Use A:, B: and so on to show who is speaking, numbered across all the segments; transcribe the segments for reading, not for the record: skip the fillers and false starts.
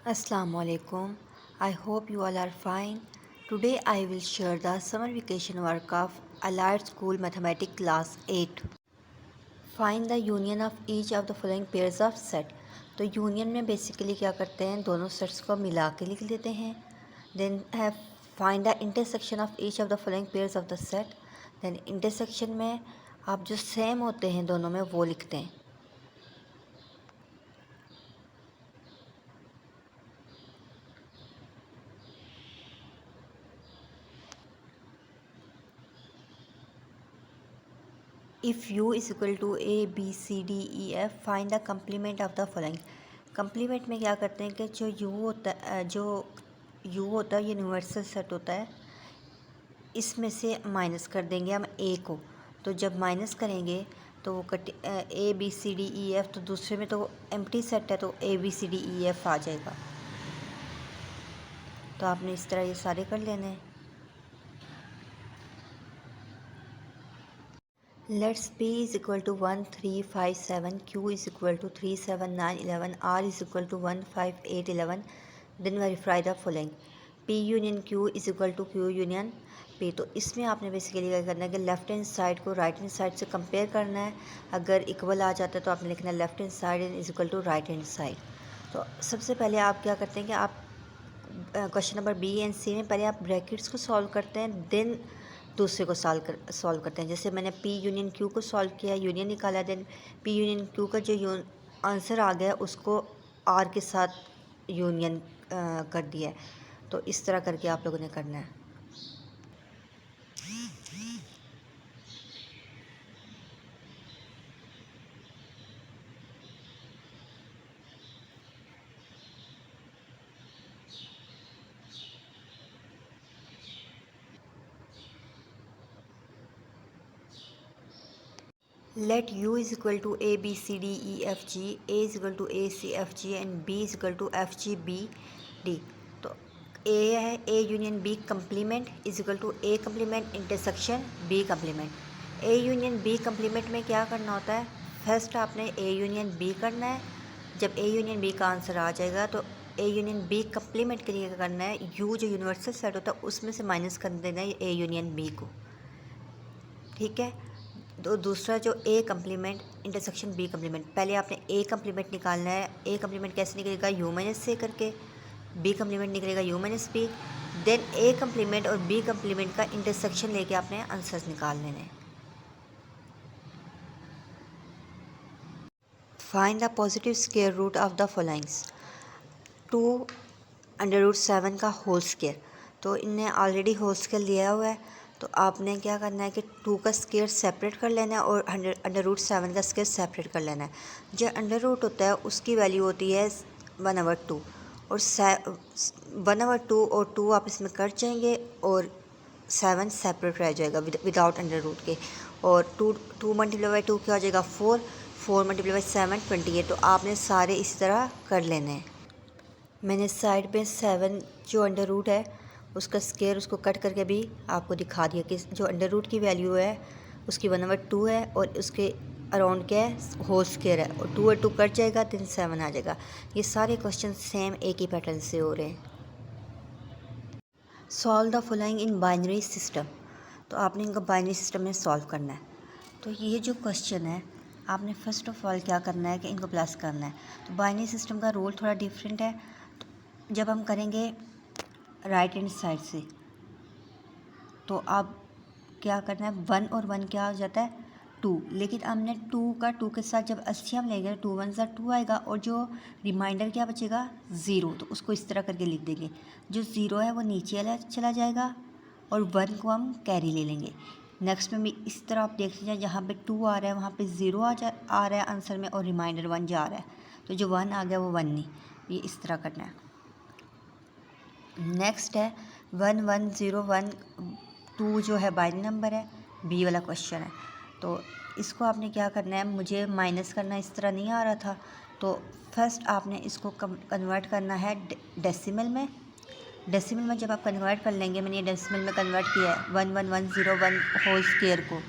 A: Assalamualaikum. I hope you all are fine. Today I will share the summer vacation work of Allied School Mathematics Class 8. Find the union of each of the following pairs of set. तो union में basically क्या करते हैं, दोनों sets को मिला के लिख लेते हैं. देन है find the intersection of each of the following pairs of the set. Then intersection में आप जो सेम होते हैं दोनों में वो लिखते हैं. If U is equal to A, B, C, D, E, F, find the complement of the following. complement में क्या करते हैं कि जो U होता है यूनिवर्सल सेट होता है, इसमें से माइनस कर देंगे हम A को. तो जब माइनस करेंगे तो वो A, B, C, D, E, F, तो दूसरे में तो एम्प्टी सेट है तो A, B, C, D, E, F आ जाएगा. तो आपने इस तरह ये सारे कर लेने हैं. Let's P is equal to 1, 3, 5, 7, Q is equal to 3, 7, 9, 11, R is equal to 1, 5, 8, 11. Then verify the following. P union Q is equal to Q union P. तो इसमें आपने बेसिकली क्या करना है कि लेफ्ट हैंड साइड को राइट हैंड साइड से compare करना है. अगर इक्वल आ जाता है तो आपने लिखना है left hand side is equal to right hand side. तो सबसे पहले आप क्या करते हैं कि आप question number B and C में पहले आप ब्रैकेट्स को सॉल्व करते हैं, देन दूसरे को सॉल्व करते हैं. जैसे मैंने पी यूनियन क्यू को सॉल्व किया, यूनियन निकाला, देन पी यूनियन क्यू का जो आंसर आ गया उसको आर के साथ यूनियन कर दिया है. तो इस तरह करके आप लोगों ने करना है. Let U is equal to A, B, C, D, E, F, G, A is equal to A, C, F, G and B is equal to F, G, B, D. तो A है A union B complement is equal to A complement intersection B complement. A union B complement में क्या करना होता है, first आपने A union B करना है. जब A यूनियन B का आंसर आ जाएगा तो A यूनियन B कम्प्लीमेंट के लिए क्या करना है, U जो यूनिवर्सल सेट होता है उसमें से माइनस कर देना है A यूनियन B को. ठीक है. तो दूसरा जो A complement intersection B complement, पहले आपने ए कम्प्लीमेंट निकालना है. ए कम्प्लीमेंट कैसे निकलेगा, यू माइनस से करके. बी कम्प्लीमेंट निकलेगा U minus B. Then A complement और बी कम्प्लीमेंट का इंटरसेक्शन लेके आपने आंसर्स निकाल लेने हैं. Find the positive square root of the followings. 2√7 का होल स्क्वायर. तो इनने ऑलरेडी होल स्क्वायर लिया हुआ है, तो आपने क्या करना है कि 2 का स्क्वायर सेपरेट कर लेना है और √7 का स्क्वायर सेपरेट कर लेना है. जो अंडर रूट होता है उसकी वैल्यू होती है 1/2 और 1/2 और 2 आप इसमें कट जाएंगे और 7 सेपरेट रह जाएगा विदाउट अंडर रूट के. और 2 मल्टीप्लाई बाई 2 क्या हो जाएगा 4. 4 मल्टीप्लाई बाई 7 28. तो आपने सारे इसी तरह कर लेने हैं. मैंने साइड पे 7 जो अंडर रूट है उसका स्क्वायर उसको कट करके भी आपको दिखा दिया कि जो अंडर रूट की वैल्यू है उसकी 1/2 है और उसके अराउंड क्या है होल स्क्वायर है. और 2 और 2 कट जाएगा then 7 आ जाएगा. ये सारे क्वेश्चन सेम एक ही पैटर्न से हो रहे हैं. Solve the following in binary system. तो आपने इनको बाइनरी सिस्टम में सॉल्व करना है. तो ये जो क्वेश्चन है आपने फर्स्ट ऑफ ऑल क्या करना है कि इनको प्लस करना है. तो बाइनरी सिस्टम का रूल थोड़ा डिफरेंट है. जब हम करेंगे राइट हैंड साइड से तो आप क्या करना है, 1 और 1 क्या हो जाता है 2. लेकिन हमने 2 के साथ जब 80 हम लेंगे 2 1 2 आएगा और जो रिमाइंडर क्या बचेगा 0. तो उसको इस तरह करके लिख देंगे. जो 0 है वो नीचे चला जाएगा और 1 को हम कैरी ले लेंगे. नेक्स्ट में भी इस तरह आप देख लीजिए, जहाँ पे 2 आ रहा है वहाँ पे 0 आ रहा है आंसर में और रिमाइंडर 1 जा रहा है. तो जो 1 आ गया वो 1 नहीं. ये इस तरह करना है. नेक्स्ट है 1 1 0 1 2 जो है बाइनरी नंबर है, बी वाला क्वेश्चन है. तो इसको आपने क्या करना है, मुझे माइनस करना इस तरह नहीं आ रहा था तो फर्स्ट आपने इसको कन्वर्ट करना है डेसिमल में. डेसिमल में जब आप कन्वर्ट कर लेंगे, मैंने ये डेसिमल में कन्वर्ट किया है 11101 होल स्क्वायर को.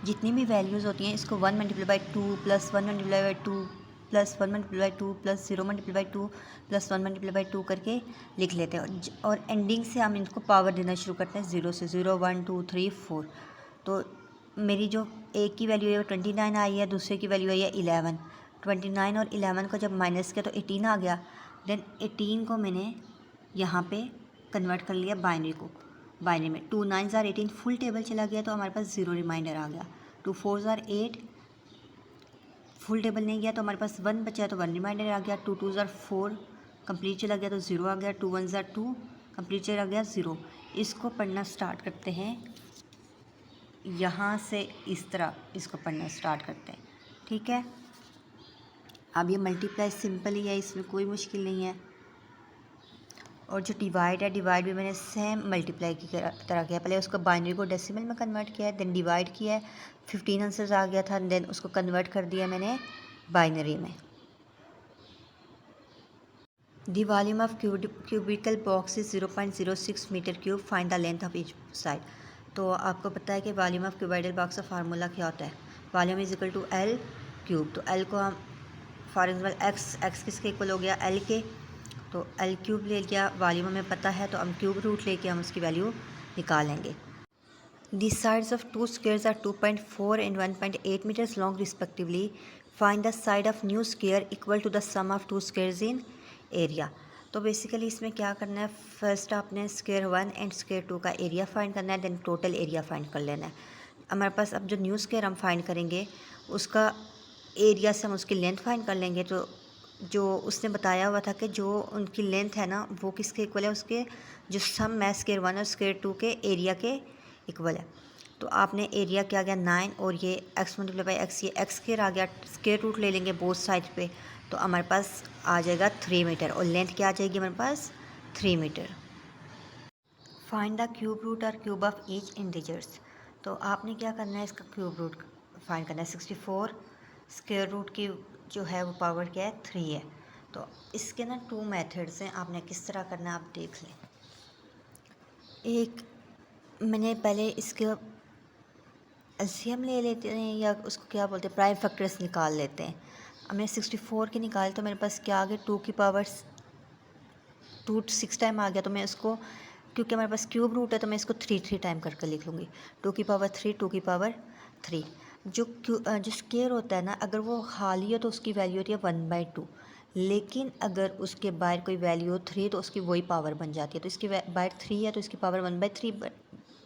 A: जितनी भी वैल्यूज़ होती हैं इसको 1 multiply by 2 plus 1 multiply by 2 plus 1 multiply by 2 plus 0 multiply by 2 plus 1 multiply by 2 करके लिख लेते हैं। और एंडिंग से हम इनको पावर देना शुरू करते हैं 0 से, 0 1 2 3 4। तो मेरी जो एक की वैल्यू है वो 29 आई है, दूसरे की वैल्यू आई है 11। 29 और 11 को जब माइनस किया तो 18 आ गया। देन 18 को मैंने यहाँ पे कन्वर्ट कर लिया बाइनरी में। 2 9 ज़ार 18 फुल टेबल चला गया तो हमारे पास 0 रिमाइंडर आ गया। 2 4 ज़ार 8 फुल टेबल नहीं गया तो हमारे पास 1 बचा तो 1 रिमाइंडर आ गया। 2 2 ज़ार 4 कंप्लीट चला गया तो 0 आ गया। 2 1 ज़ार 2 कंप्लीट चला गया 0। इसको पढ़ना स्टार्ट करते हैं, यहाँ से इस तरह इसको पढ़ना स्टार्ट करते हैं, ठीक है। अब ये मल्टीप्लाई सिंपल ही है, इसमें कोई मुश्किल नहीं है। और जो डिवाइड है, डिवाइड भी मैंने सेम मल्टीप्लाई की तरह किया। पहले उसको बाइनरी को डेसिमल में कन्वर्ट किया है, देन डिवाइड किया है, 15 आंसर्स आ गया था, देन उसको कन्वर्ट कर दिया मैंने बाइनरी में। The volume of cubical box is 0.06 metre cube, find the length of each side. तो आपको पता है कि वॉल्यूम ऑफ क्यूबाइडल बॉक्स का फार्मूला क्या होता है, volume is equal to L cube. तो एल को हम फॉर एग्जाम्पल एक्स किसके इक्वल हो गया, एल के, तो एल क्यूब ले लिया। वॉल्यूम हमें पता है तो हम क्यूब रूट लेके हम उसकी वैल्यू निकालेंगे। The sides of two squares are 2.4 and 1.8 metres long respectively, find the side of new square equal to the sum of two squares in area. तो बेसिकली इसमें क्या करना है, फर्स्ट आपने स्क्वेयर 1 एंड स्क्वेयर 2 का area find करना है, then total area find कर लेना है। हमारे पास अब जो न्यू स्क्वेयर हम फाइंड करेंगे उसका एरिया से हम उसकी लेंथ फाइंड कर लेंगे। तो जो उसने बताया हुआ था कि जो उनकी लेंथ है ना वो किसके इक्वल है, उसके जो सम है स्क्वेयर 1 और स्क्वेयर 2 के एरिया के इक्वल है। तो आपने एरिया क्या आ गया 9 और ये x मल्टीप्लाई बाई एक्स, ये एक्स स्क्वेयर आ गया, स्क्वेयर रूट ले लेंगे बोथ साइड पे तो हमारे पास आ जाएगा 3 मीटर और लेंथ क्या आ जाएगी हमारे पास 3 metre. Find the cube root और क्यूब ऑफ ईच इंटीजर्स। तो आपने क्या करना है, इसका क्यूब रूट फाइंड करना है। 64 स्क्वेयर रूट की जो है वो पावर क्या है 3 है। तो इसके ना 2 मेथड्स हैं, आपने किस तरह करना है आप देख लें। एक मैंने पहले इसके एलसीएम ले लेते हैं या उसको क्या बोलते हैं प्राइम फैक्टर्स निकाल लेते हैं। अब मैंने 64 के निकाले तो मेरे पास क्या आ गया 2 की पावर 2 6 टाइम आ गया। तो मैं इसको क्योंकि हमारे पास क्यूब रूट है तो मैं इसको 3 टाइम करके लिख लूँगी। 2 की पावर 3 2 की पावर 3। जो स्क्वायर होता है ना अगर वो खाली हो तो उसकी वैल्यू होती है 1/2, लेकिन अगर उसके बाहर कोई वैल्यू हो 3 तो उसकी वही पावर बन जाती है। तो इसकी बाहर 3 है तो इसकी पावर 1/3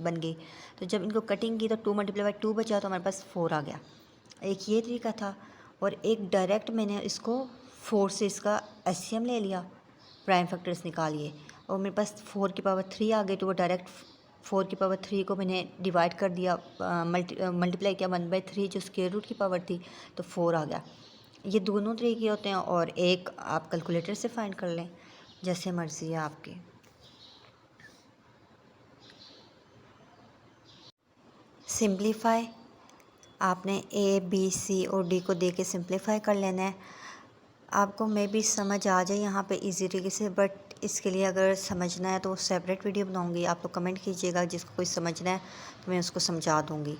A: बन गई। तो जब इनको कटिंग की तो 2 मल्टीप्लाई बाई 2 बचा तो हमारे पास 4 आ गया। एक ये तरीका था और एक डायरेक्ट मैंने इसको 4 से इसका एलसीएम ले लिया, प्राइम फैक्टर्स निकालिए और मेरे पास 4 की पावर 3 आ गई। तो वो डायरेक्ट 4 की पावर 3 को मैंने डिवाइड कर दिया, मल्टीप्लाई किया 1/3 जो स्क्वायर रूट की पावर थी तो 4 आ गया। ये दोनों तरीके होते हैं और एक आप कैलकुलेटर से फाइंड कर लें, जैसे मर्ज़ी है आपकी। सिंप्लीफाई आपने ए बी सी और डी को दे के सिंप्लीफाई कर लेना है। आपको मे भी समझ आ जाए यहाँ पे इजी तरीके से, बट इसके लिए अगर समझना है तो सेपरेट वीडियो बनाऊँगी। आप लोग कमेंट कीजिएगा, जिसको कोई समझना है तो मैं उसको समझा दूँगी।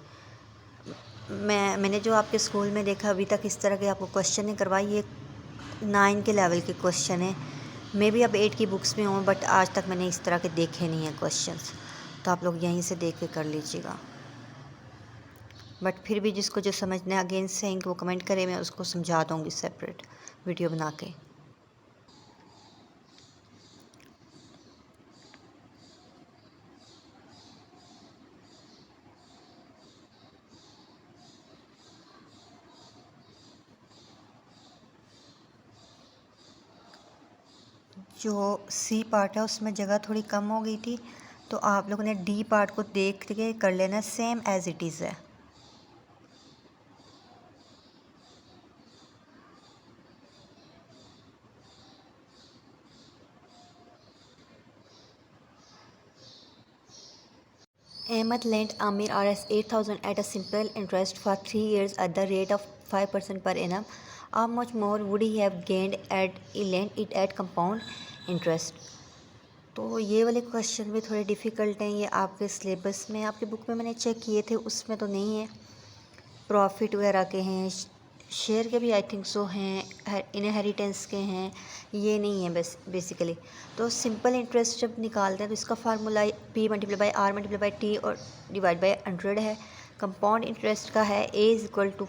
A: मैंने जो आपके स्कूल में देखा अभी तक इस तरह के आपको क्वेश्चन नहीं करवाए, ये 9 के लेवल के क्वेश्चन है। मे भी अब 8 की बुक्स में हूँ बट आज तक मैंने इस तरह के देखे नहीं हैं क्वेश्चंस, तो आप लोग यहीं से देख के कर लीजिएगा। बट फिर भी जिसको जो समझना है अगेन सेइंग वो कमेंट करे, मैं उसको समझा दूँगी सेपरेट वीडियो बना के। जो सी पार्ट है उसमें जगह थोड़ी कम हो गई थी तो आप लोगों ने डी पार्ट को देख के कर लेना, सेम एज इट इज़ है। Ahmed lent Amir Rs 8,000 at a simple interest for 3 years at the rate of 5% per annum. How much more would he have gained at he lent it at compound interest? तो ये वाले question भी थोड़े difficult हैं, ये आपके syllabus में आपकी बुक में मैंने चेक किए थे उसमें तो नहीं है। प्रॉफिट वगैरह के हैं, शेयर के भी आई थिंक सो हैं, इनहेरिटेंस के हैं, ये नहीं है बस बेसिकली। तो सिंपल इंटरेस्ट जब निकालते हैं तो इसका formula P multiply by R multiply by T और डिवाइड बाई 100 है। कंपाउंड इंटरेस्ट का है A is equal to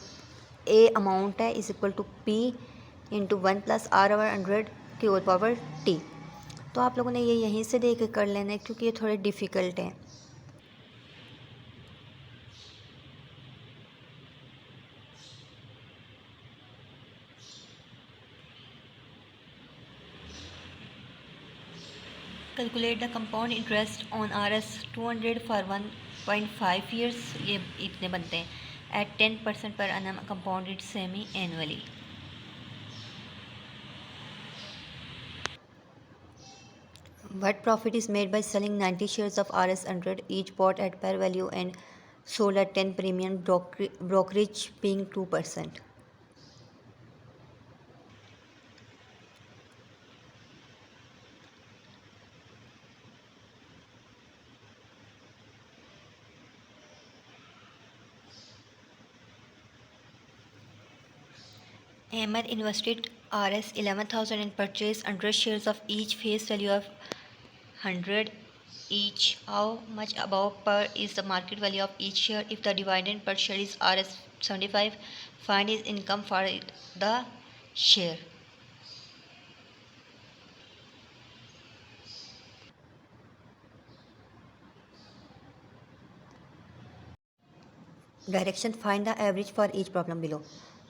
A: A amount है is equal to P into 1 plus R over 100 की होल पावर T। तो आप लोगों ने ये यहीं से देख के कर लेना है क्योंकि ये थोड़े डिफ़िकल्ट हैं। Calculate the compound interest on RS 200 for 1.5 years, ये इतने बनते हैं एट 10% पर annum compounded semi annually. What profit is made by selling 90 shares of RS 100 each bought at par value and sold at 10 premium, brokerage being 2%? Ahmed invested Rs 11,000 and purchased 100 shares of each face value of 100 each. How much above par is the market value of each share? If the dividend per share is Rs 75, find his income for the share. Direction find the average for each problem below.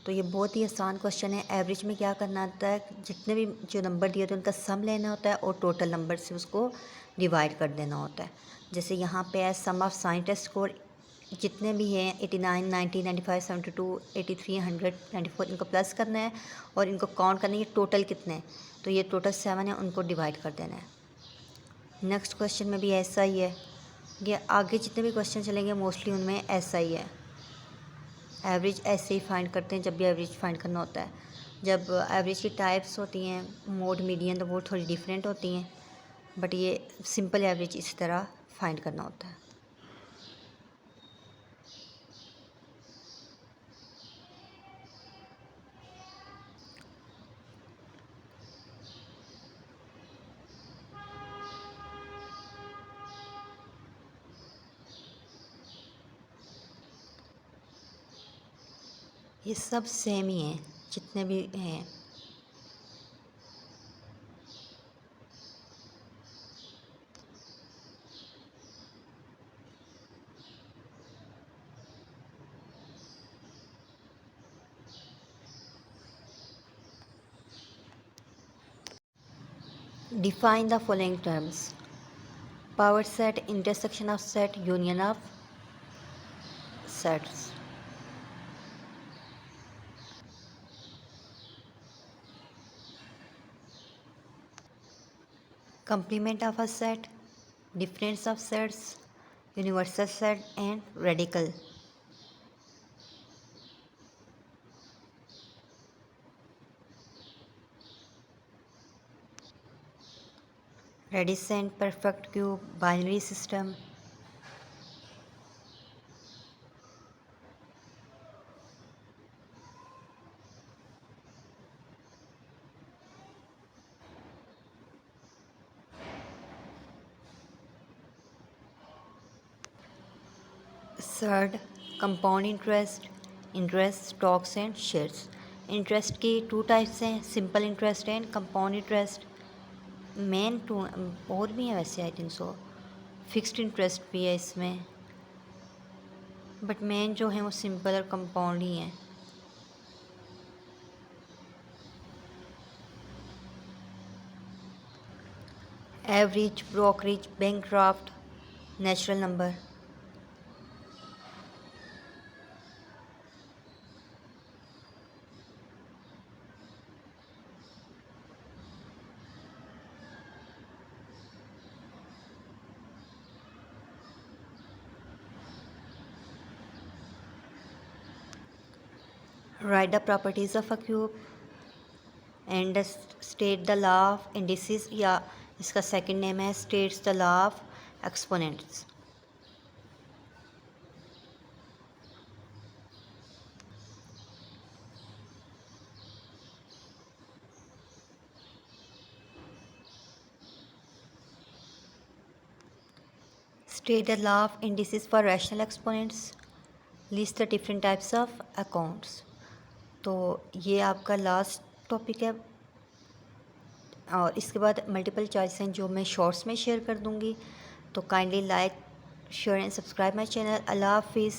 A: तो ये बहुत ही आसान question है। Average में क्या करना होता है, जितने भी जो नंबर दिए होते हैं उनका सम लेना होता है और टोटल नंबर से उसको डिवाइड कर देना होता है। जैसे यहाँ पे है सम ऑफ साइन टेस्ट स्कोर, जितने भी हैं 89, 90, 95, 72, 83, 100, 94, इनको प्लस करना है और इनको काउंट करना है ये टोटल कितने हैं। तो ये टोटल 7 है, उनको डिवाइड कर देना है। नेक्स्ट क्वेश्चन में भी ऐसा ही है। ये आगे जितने भी क्वेश्चन चलेंगे मोस्टली उनमें ऐसा ही है। एवरेज ऐसे ही फाइंड करते हैं जब भी एवरेज फाइंड करना होता है। जब एवरेज की टाइप्स होती हैं मोड, मीडियन, तो वो थोड़ी डिफरेंट होती हैं, बट ये सिंपल एवरेज इसी तरह फाइंड करना होता है। ये सब सेम ही हैं जितने भी हैं। Define the following terms: power set, intersection of set, union of sets. complement of a set, difference of sets, universal set and radical. Radicand, perfect cube, binary system. Third, compound interest, interest, stocks and shares. Interest की 2 types हैं, simple interest and compound interest. Main 2 और भी हैं वैसे, I think so fixed interest भी है इसमें, but main जो है वो सिंपल और कंपाउंड ही हैं। Average, brokerage, bank draft, natural number. Write the properties of a cube and state the law of indices, या इसका सेकंड नेम है states the law of exponents। State the law of indices for rational exponents, list the different types of accounts. तो ये आपका last topic है और इसके बाद मल्टीपल चॉइस हैं जो मैं शॉर्ट्स में शेयर कर दूँगी। तो kindly like, share and subscribe my channel. अल्लाह हाफिज़।